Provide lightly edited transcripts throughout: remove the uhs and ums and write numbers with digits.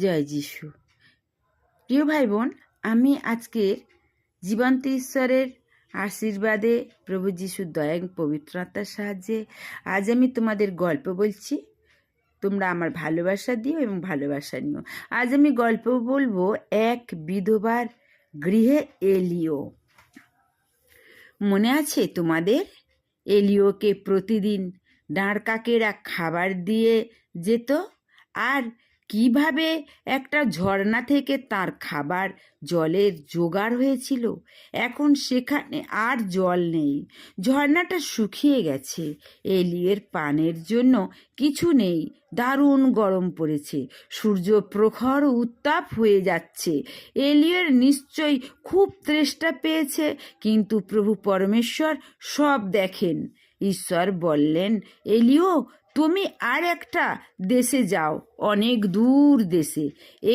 জয় যিশু। প্রিয় ভাই বোন, আমি আজকের জীবন্ত ঈশ্বরের আশীর্বাদে, প্রভু যিশুর দয়া পবিত্র আত্মার সাহায্যে আজ আমি তোমাদের গল্প বলছি। তোমরা আমার ভালোবাসা দিও এবং ভালোবাসা নিও। আজ আমি গল্প বলবো এক বিধবার গৃহে এলিও। মনে আছে তোমাদের? এলিওকে প্রতিদিন দাঁড় কাকেরা খাবার দিয়ে যেত, আর কিভাবে একটা ঝর্ণা থেকে তার খাবার জলের জোগাড় হয়েছিল। এখন সেখানে আর জল নেই, ঝর্ণাটা শুকিয়ে গেছে। এলিয়ের পানের জন্য কিছু নেই, দারুণ গরম পড়েছে, সূর্য প্রখর উত্তাপ হয়ে যাচ্ছে। এলিয়ের নিশ্চয়ই খুব তৃষ্ণা পেয়েছে, কিন্তু প্রভু পরমেশ্বর সব দেখেন। ঈশ্বর বললেন, এলিও, তুমি আর একটা দেশে যাও, অনেক দূর দেশে।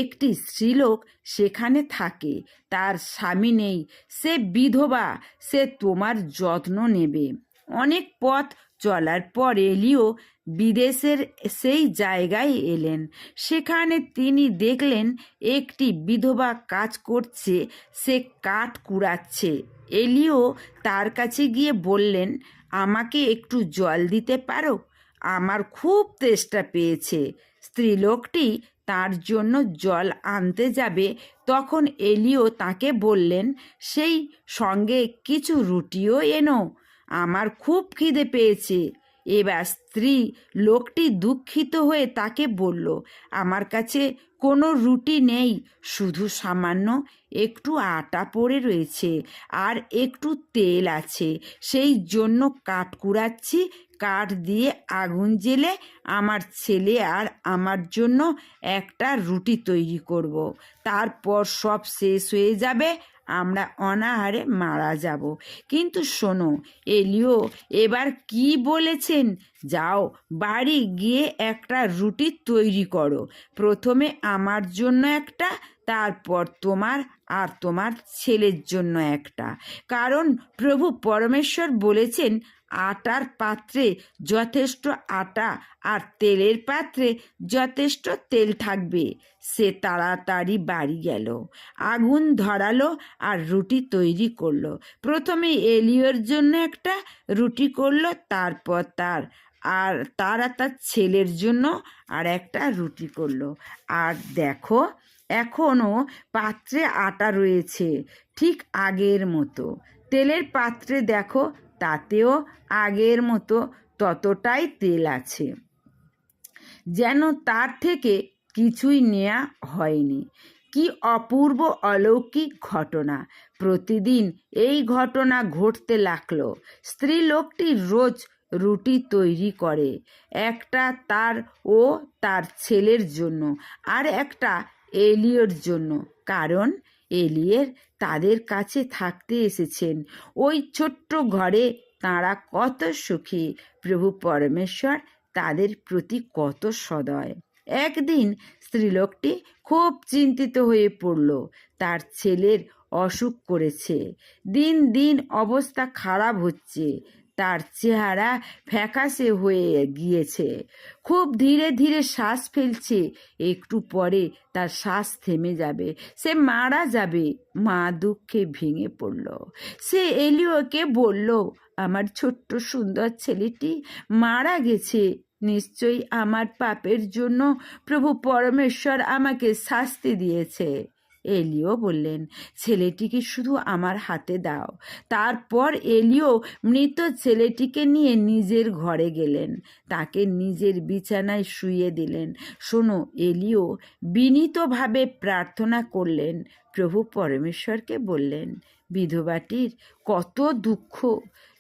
একটি স্ত্রীলোক সেখানে থাকে, তার স্বামী নেই, সে বিধবা, সে তোমার যত্ন নেবে। অনেক পথ চলার পর এলিও বিদেশের সেই জায়গায় এলেন। সেখানে তিনি দেখলেন একটি বিধবা কাজ করছে, সে কাঠ কুড়াচ্ছে। এলিও তার কাছে গিয়ে বললেন, আমাকে একটু জল দিতে পারো? আমার খুব তেষ্টা পেয়েছে। স্ত্রীলোকটি তার জন্য জল আনতে যাবে, তখন এলিও তাকে বললেন, সেই সঙ্গে কিছু রুটিও এনো, আমার খুব খিদে পেয়েছে। এবার স্ত্রী লোকটি দুঃখিত হয়ে তাকে বলল, আমার কাছে কোনো রুটি নেই, শুধু সামান্য একটু আটা পড়ে রয়েছে আর একটু তেল আছে, সেই জন্য কাঠ কুড়াচ্ছি। কাঠ দিয়ে আগুন জ্বেলে আমার ছেলে আর আমার জন্য একটা রুটি তৈরি করব। তারপর সব শেষ হয়ে যাবে, আমরা অনাহারে মারা যাব। কিন্তু শোনো, এলিও এবার কি বলেছেন? যাও, বাড়ি গিয়ে একটা রুটি তৈরি করো, প্রথমে আমার জন্য একটা, তারপর তোমার আর তোমার ছেলের জন্য একটা। কারণ প্রভু পরমেশ্বর বলেছেন, আটার পাত্রে যথেষ্ট আটা আর তেলের পাত্রে যথেষ্ট তেল থাকবে। সে তাড়াতাড়ি বাড়ি গেল, আগুন ধরালো আর রুটি তৈরি করলো। প্রথমে এলিওর জন্য একটা রুটি করলো, তারপর তার ছেলের জন্য আর একটা রুটি করলো। আর দেখো, এখনো পাত্রে আটা রয়েছে, ঠিক আগের মতো। তেলের পাত্রে দেখো, তাতেও আগের মতো ততটাই তেল আছে, যেন তার থেকে কিছুই নেওয়া হয়নি। কি অপূর্ব অলৌকিক ঘটনা! প্রতিদিন এই ঘটনা ঘটতে লাগলো। স্ত্রী লোকটি রোজ রুটি তৈরি করে, একটা তার ও তার ছেলের জন্য আর একটা এলিয়র জন্য, কারণ এলিয়ের তাদের কাছে থাকতে এসেছেন। ওই ছোট্ট ঘরে তাঁরা কত সুখী। প্রভু পরমেশ্বর তাদের প্রতি কত সদয়। একদিন স্ত্রীলোকটি খুব চিন্তিত হয়ে পড়ল। তার ছেলের অসুখ করেছে, দিন দিন অবস্থা খারাপ হচ্ছে, তার চেহারা ফ্যাকাশে হয়ে গিয়েছে, খুব ধীরে ধীরে শ্বাস ফেলছে, একটু পরে তার শ্বাস থেমে যাবে, সে মারা যাবে। মা দুঃখে ভেঙে পড়ল। সে এলিওকে বলল, আমার ছোট্ট সুন্দর ছেলেটি মারা গেছে, নিশ্চয়ই আমার পাপের জন্য প্রভু পরমেশ্বর আমাকে শাস্তি দিয়েছে। এলিও বললেন, ছেলেটিকে শুধু আমার হাতে দাও। তারপর এলিও মৃত ছেলেটিকে নিয়ে নিজের ঘরে গেলেন, তাকে নিজের বিছানায় শুইয়ে দিলেন। শোনো, এলিও বিনীতভাবে প্রার্থনা করলেন, প্রভু পরমেশ্বরকে বললেন, বিধবাটির কত দুঃখ,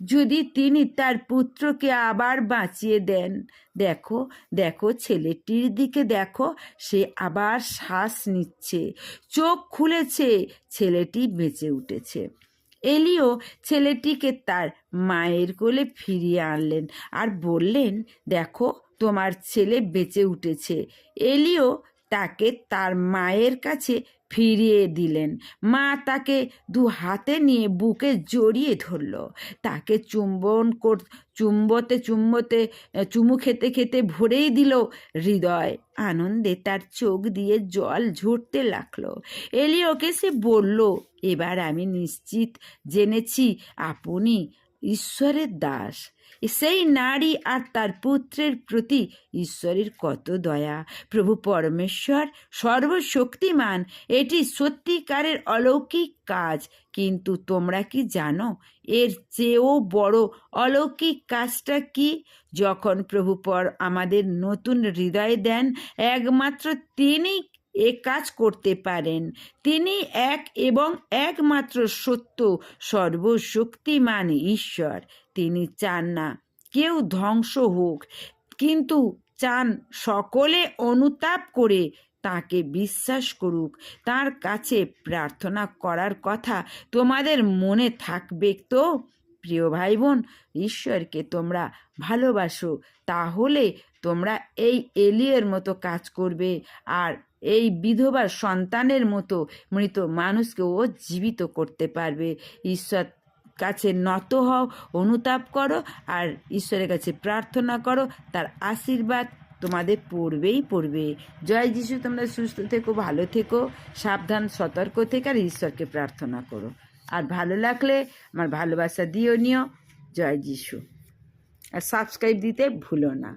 যদি তিনি তার পুত্রকে আবার বাঁচিয়ে দেন। দেখো দেখো, ছেলেটির দিকে দেখো, সে আবার শ্বাস নিচ্ছে, চোখ খুলেছে, ছেলেটি বেঁচে উঠেছে। এলিও ছেলেটিকে তার মায়ের কোলে ফিরিয়ে আনলেন আর বললেন, দেখো, তোমার ছেলে বেঁচে উঠেছে। এলিও তাকে তার মায়ের কাছে ফিরিয়ে দিলেন। মা তাকে দু হাতে নিয়ে বুকে জড়িয়ে ধরল। তাকে চুমু খেতে খেতে ভরেই দিল হৃদয়। আনন্দে তার চোখ দিয়ে জল ঝরতে লাগলো। এলিওকে সে বলল, এবার আমি নিশ্চিত জেনেছি আপনি ঈশ্বরের দাস। সেই নারী আর তার পুত্রের প্রতি ঈশ্বরের কত দয়া! প্রভু পরমেশ্বর সর্বশক্তিমান। এটি সত্যিকারের অলৌকিক কাজ। কিন্তু তোমরা কি জানো এর চেয়েও বড় অলৌকিক কাজটা কি? যখন প্রভু আমাদের নতুন হৃদয় দেন, একমাত্র তিনি এ কাজ করতে পারেন। তিনি এক এবং একমাত্র সত্য সর্বশক্তিমান ঈশ্বর। তিনি চান না কেউ ধ্বংস হোক, কিন্তু চান সকলে অনুতাপ করে তাকে বিশ্বাস করুক। তার কাছে প্রার্থনা করার কথা তোমাদের মনে থাকবে তো? প্রিয় ভাই বোন, ঈশ্বরকে তোমরা ভালোবাসো, তাহলে তোমরা এই এলিয়ের মতো কাজ করবে, আর এই বিধবার সন্তানের মতো মৃত মানুষকেও জীবিত করতে পারবে। ঈশ্বর কাছে নত হও, অনুতাপ করো, আর ঈশ্বরের কাছে প্রার্থনা করো। তার আশীর্বাদ তোমাদের পড়বে। জয় যিশু। তোমরা সুস্থ থেকো, ভালো থেকো, সাবধান সতর্ক থেকে আর ঈশ্বরকে প্রার্থনা করো। আর ভালো লাগলে আমার ভালোবাসা নিও। জয় যিশু। আর সাবস্ক্রাইব দিতে ভুলো না।